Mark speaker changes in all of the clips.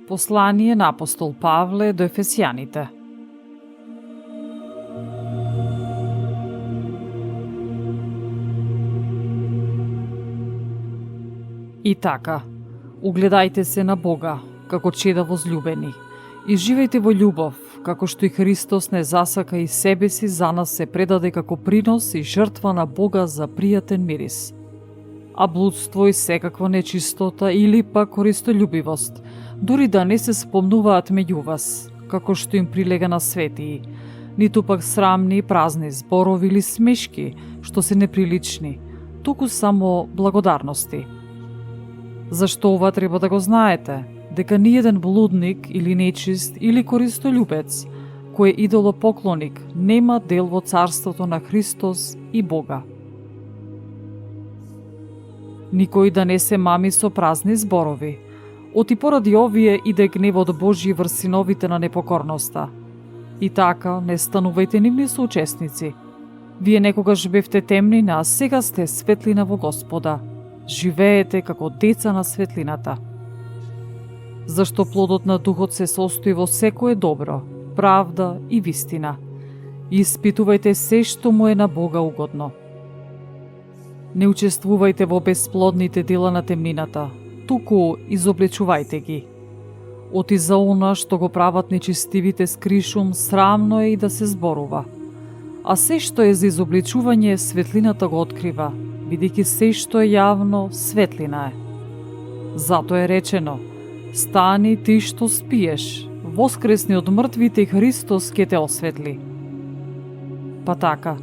Speaker 1: Послание на апостол Павле до Ефесијаните. И така, угледајте се на Бога, како чеда возлюбени, и живејте во љубов, како што и Христос не засака и себе си за нас се предаде како принос и жртва на Бога за пријатен мирис. А блудство и секаква нечистота или пак користолюбивост, дури да не се спомнуваат меѓу вас, како што им прилега на светии, ниту пак срамни и празни зборови или смешки, што се неприлични, туку само благодарности. Зашто ова треба да го знаете, дека ниеден блудник или нечист или користолюбец, кој е идолопоклоник, нема дел во царството на Христос и Бога. Никој да не се мами со празни зборови. Оти поради овие иде гневот Божи врз синовите на непокорноста. И така, не станувајте нивни соучесници. Вие некогаш бевте темнина, а сега сте светлина во Господа. Живеете како деца на светлината. Зашто плодот на духот се состои во секое добро, правда и вистина. Испитувајте се што му е на Бога угодно. Не учествувајте во бесплодните дела на темнината, туку изоблечувајте ги. Оти за она што го прават нечестивите скришум, срамно е и да се зборува. А се што е за изобличување, светлината го открива, бидејќи се што е јавно, светлина е. Зато е речено: стани ти што спиеш, воскресни од мртвите и Христос ќе те осветли. Па така,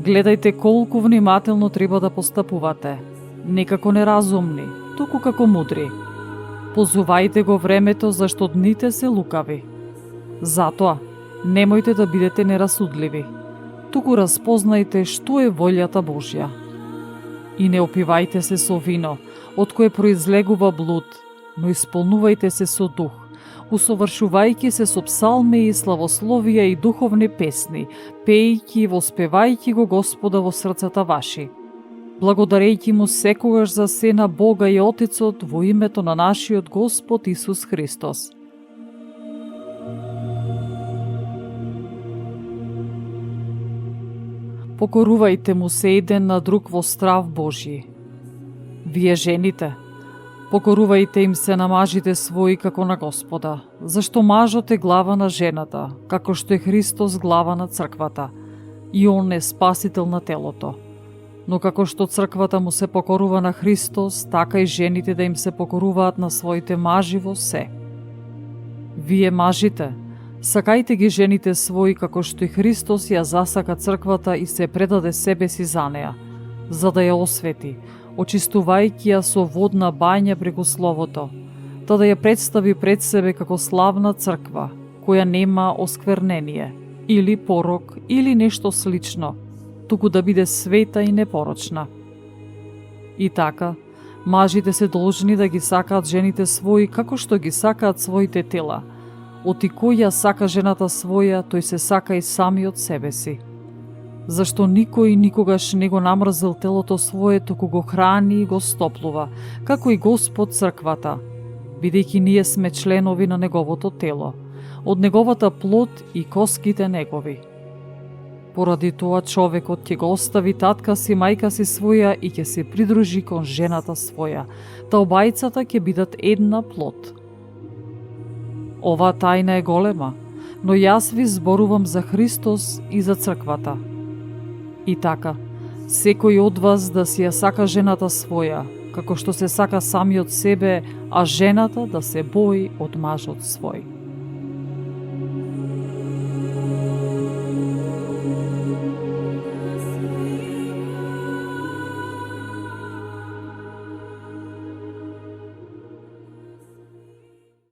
Speaker 1: гледајте колку внимателно треба да постапувате, не како неразумни, туку како мудри. Позувајте го времето, зашто дните се лукави. Затоа, немојте да бидете нерасудливи, туку распознајте што е волјата Божја. И не опивајте се со вино, од кое произлегува блуд, но исполнувајте се со дух, усовршувајќи се со псалми и славословија и духовни песни, пејќи и воспевајќи го Господа во срцата ваши, благодарејќи му секогаш за се на Бога и Отецот во името на нашиот Господ Исус Христос. Покорувајте му се еден на друг во страв Божји. Вие жените, покорувајте им се на мажите своји како на Господа, зашто мажот е глава на жената, како што е Христос глава на црквата, и он е спасител на телото. Но како што црквата му се покорува на Христос, така и жените да им се покоруваат на своите мажи во се. Вие мажите, сакајте ги жените своји како што и Христос ја засака црквата и се предаде себе си за неа, за да ја освети, очистувајќи ја со водна бања преку Словото, та да ја представи пред себе како славна црква, која нема осквернение, или порок, или нешто слично, туку да биде света и непорочна. И така, мажите се должни да ги сакаат жените своји како што ги сакаат своите тела. Оти кој ја сака жената своја, тој се сака и самиот себе си. Зашто никој никогаш не го намрзел телото свое, туку го храни и го стоплува, како и Господ црквата, бидејќи ние сме членови на неговото тело, од неговата плод и коските негови. Поради тоа човекот ќе го остави татка си, мајка си своја и ќе се придружи кон жената своја, та обајцата ќе бидат една плод. Ова тајна е голема, но јас ви зборувам за Христос и за црквата. И така, секој од вас да си ја сака жената своја, како што се сака самиот себе, а жената да се бои од мажот свој.